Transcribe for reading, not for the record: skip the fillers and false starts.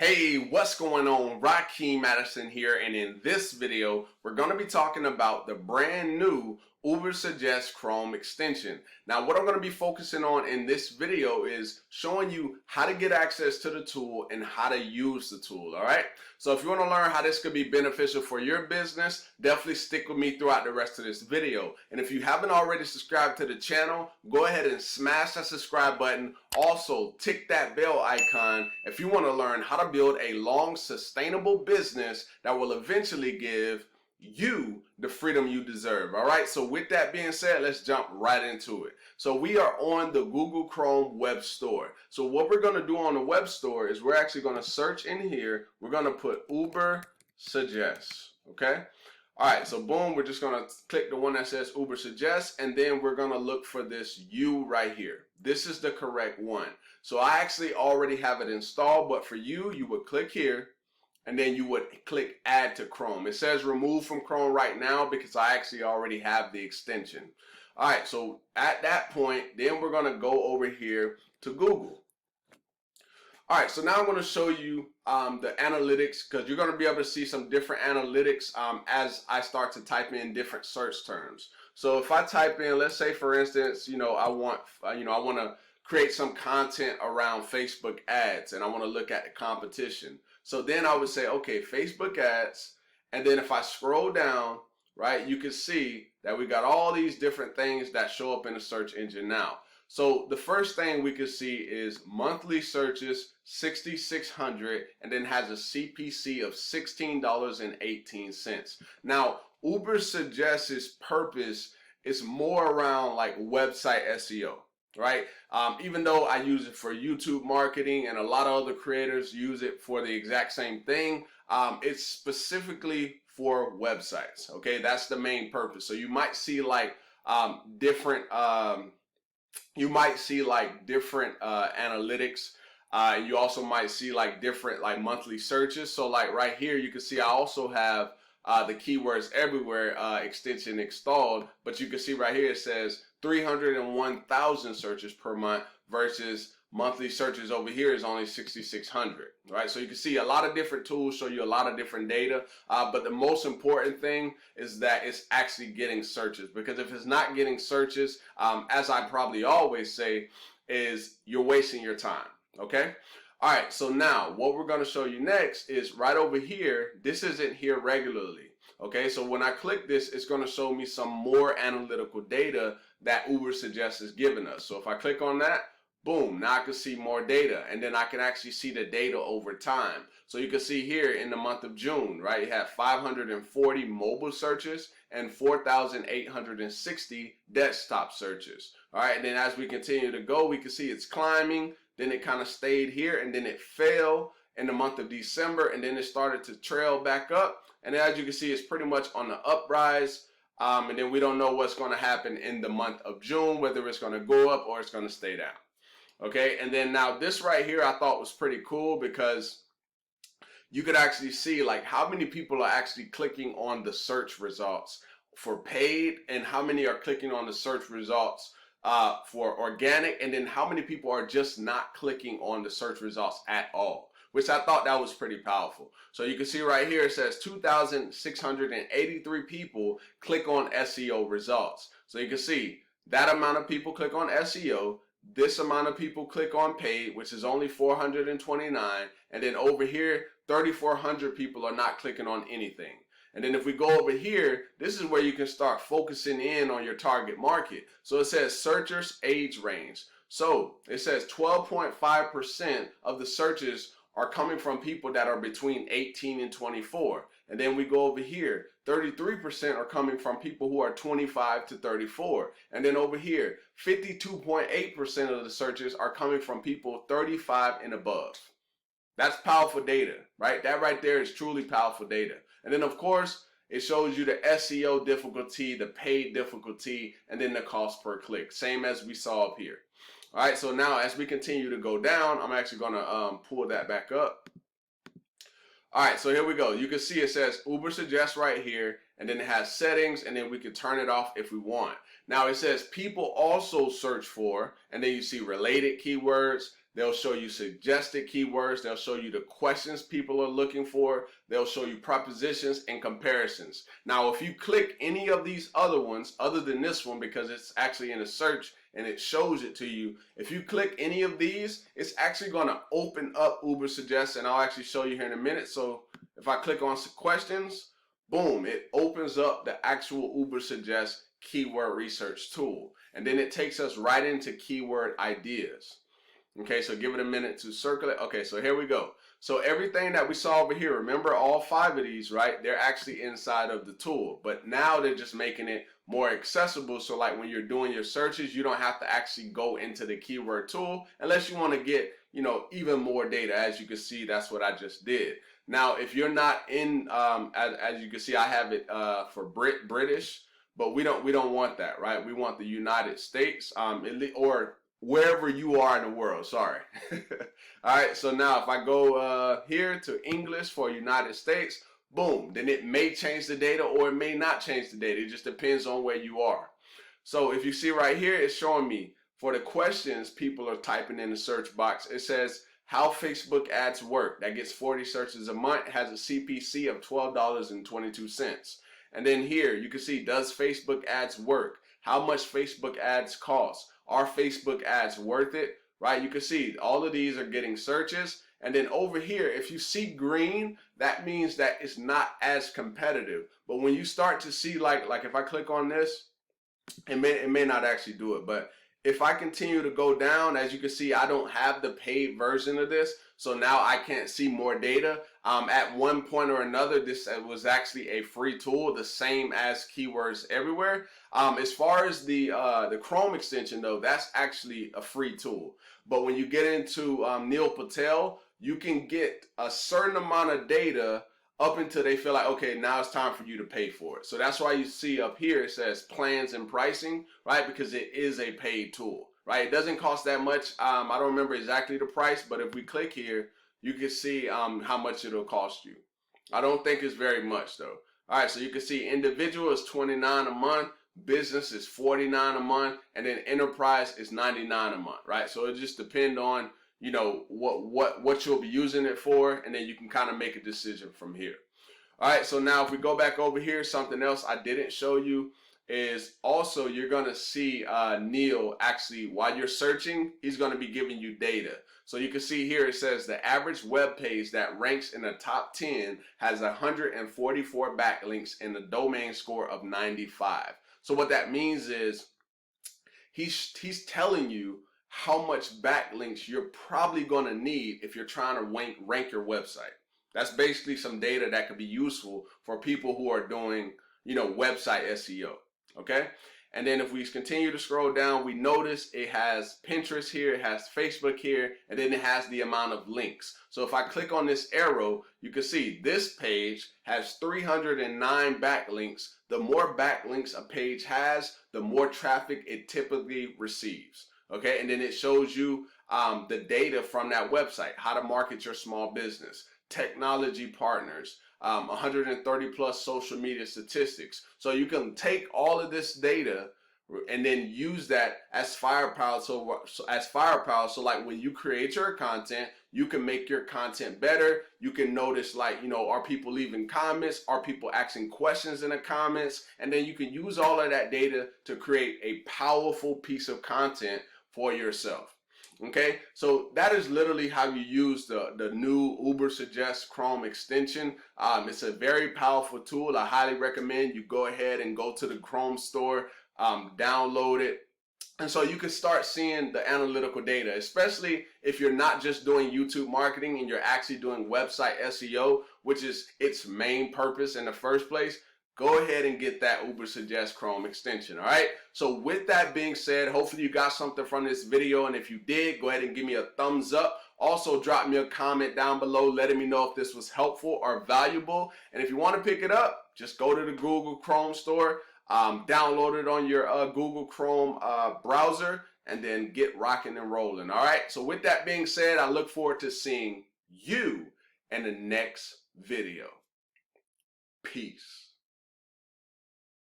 Hey, what's going on? Rakeem Madison here, and in this video, we're going to be talking about the brand new Ubersuggest Chrome Extension. Now, what I'm going to be focusing on in this video is showing you how to get access to the tool and how to use the tool, all right? So if you want to learn how this could be beneficial for your business, definitely stick with me throughout the rest of this video. And if you haven't already subscribed to the channel, go ahead and smash that subscribe button. Also, tick that bell icon if you want to learn how to build a long, sustainable business that will eventually give you the freedom you deserve. All right, so with that being said, let's jump right into it. So we are on the Google Chrome web store. So what we're going to do on the web store is we're actually going to search in here. We're going to put Ubersuggest. Okay. All right, so boom, we're just going to click the one that says Ubersuggest, and then we're going to look for this U right here. This is the correct one. So I actually already have it installed, but for you, you would click here, and then you would click Add to Chrome. It says Remove from Chrome right now because I actually already have the extension. All right, so at that point, then we're going to go over here to Google. All right, so now I'm going to show you the analytics, because you're going to be able to see some different analytics as I start to type in different search terms. So if I type in, let's say for instance, I want to create some content around Facebook ads, and I want to look at the competition. So then I would say, okay, Facebook ads, and then if I scroll down, right, you can see that we got all these different things that show up in the search engine now. So the first thing we can see is monthly searches, 6,600, and then has a CPC of $16.18. Now, Ubersuggest's purpose is more around like website SEO, right? Even though I use it for YouTube marketing and a lot of other creators use it for the exact same thing, it's specifically for websites, okay? That's the main purpose. So you might see like different analytics. You also might see like different like monthly searches. So like right here, you can see I also have the keywords everywhere extension installed, but you can see right here it says 301,000 searches per month versus monthly searches over here is only 6,600, right? So you can see a lot of different tools show you a lot of different data, but the most important thing is that it's actually getting searches, because if it's not getting searches, as I probably always say, is you're wasting your time, okay? All right, so now what we're going to show you next is right over here. This isn't here regularly, okay? So when I click this, it's going to show me some more analytical data that Ubersuggest is giving us. So if I click on that, boom, now I can see more data, and then I can actually see the data over time. So you can see here in the month of June, right, you have 540 mobile searches and 4,860 desktop searches. All right, and then as we continue to go, we can see it's climbing, then it kind of stayed here, and then it fell in the month of December, and then it started to trail back up. And as you can see, it's pretty much on the uprise. And then we don't know what's going to happen in the month of June, whether it's going to go up or it's going to stay down. Okay, and then now this right here I thought was pretty cool, because you could actually see like how many people are actually clicking on the search results for paid, and how many are clicking on the search results for organic, and then how many people are just not clicking on the search results at all, which I thought that was pretty powerful. So you can see right here it says 2,683 people click on SEO results. So you can see that amount of people click on SEO. This amount of people click on paid, which is only 429, and then over here 3,400 people are not clicking on anything. And then if we go over here, this is where you can start focusing in on your target market. So it says searchers age range. So it says 12.5% of the searches are coming from people that are between 18 and 24. And then we go over here, 33% are coming from people who are 25 to 34. And then over here, 52.8% of the searches are coming from people 35 and above. That's powerful data, right? That right there is truly powerful data. And then of course, it shows you the SEO difficulty, the paid difficulty, and then the cost per click, same as we saw up here. All right, so now as we continue to go down, I'm actually going to pull that back up. All right, so here we go. You can see it says Ubersuggest right here, and then it has settings, and then we can turn it off if we want. Now it says people also search for, and then you see related keywords, They'll show you suggested keywords. They'll show you the questions people are looking for. They'll show you propositions and comparisons. Now, if you click any of these other ones, other than this one, because it's actually in a search and it shows it to you, if you click any of these, it's actually going to open up Ubersuggest, and I'll actually show you here in a minute. So if I click on some questions, boom, it opens up the actual Ubersuggest keyword research tool. And then it takes us right into keyword ideas. Okay, so give it a minute to circulate. Okay, so here we go. So everything that we saw over here, remember all 5 of these, right? They're actually inside of the tool, but now they're just making it more accessible. So like when you're doing your searches, you don't have to actually go into the keyword tool unless you want to get, you know, even more data. As you can see, that's what I just did. Now, if you're not in, as you can see, I have it for British, but we don't want that, right? We want the United States, or wherever you are in the world, sorry. All right, so now if I go here to English for United States, boom, then it may change the data or it may not change the data. It just depends on where you are. So if you see right here, it's showing me for the questions people are typing in the search box, it says how Facebook ads work. That gets 40 searches a month, has a CPC of $12.22. And then here you can see, does Facebook ads work? How much Facebook ads cost? Are Facebook ads worth it? Right? You can see all of these are getting searches. And then over here, if you see green, that means that it's not as competitive. But when you start to see like if I click on this, it may not actually do it. But if I continue to go down, as you can see, I don't have the paid version of this. So now I can't see more data. At one point or another, this was actually a free tool, the same as Keywords Everywhere. As far as the Chrome extension, though, that's actually a free tool. But when you get into Neil Patel, you can get a certain amount of data up until they feel like, okay, now it's time for you to pay for it. So that's why you see up here, it says plans and pricing, right? Because it is a paid tool, right? It doesn't cost that much. I don't remember exactly the price, but if we click here, you can see how much it'll cost you. I don't think it's very much though. All right, so you can see individual is $29 a month, business is $49 a month, and then enterprise is $99 a month, right? So it just depends on, you know, what you'll be using it for, and then you can kind of make a decision from here. All right, so now if we go back over here, something else I didn't show you is also you're gonna see Neil actually, while you're searching, he's gonna be giving you data. So you can see here it says the average web page that ranks in the top 10 has 144 backlinks and a domain score of 95. So what that means is he's telling you how much backlinks you're probably going to need if you're trying to rank your website. That's basically some data that could be useful for people who are doing, you know, website SEO. Okay. And then if we continue to scroll down, we notice it has Pinterest here, it has Facebook here, and then it has the amount of links. So if I click on this arrow, you can see this page has 309 backlinks. The more backlinks a page has, the more traffic it typically receives. Okay, and then it shows you the data from that website, how to market your small business, technology partners, 130 plus social media statistics. So you can take all of this data and then use that as firepower. So like when you create your content, you can make your content better. You can notice, like, you know, are people leaving comments? Are people asking questions in the comments? And then you can use all of that data to create a powerful piece of content for yourself. Okay, so that is literally how you use the new Ubersuggest Chrome extension. It's a very powerful tool. I highly recommend you go ahead and go to the Chrome store, download it, and so you can start seeing the analytical data, especially if you're not just doing YouTube marketing and you're actually doing website SEO, which is its main purpose in the first place. Go ahead and get that Ubersuggest Chrome extension, all right? So with that being said, hopefully you got something from this video, and if you did, go ahead and give me a thumbs up. Also, drop me a comment down below letting me know if this was helpful or valuable. And if you want to pick it up, just go to the Google Chrome store, download it on your Google Chrome browser, and then get rocking and rolling, all right? So with that being said, I look forward to seeing you in the next video. Peace.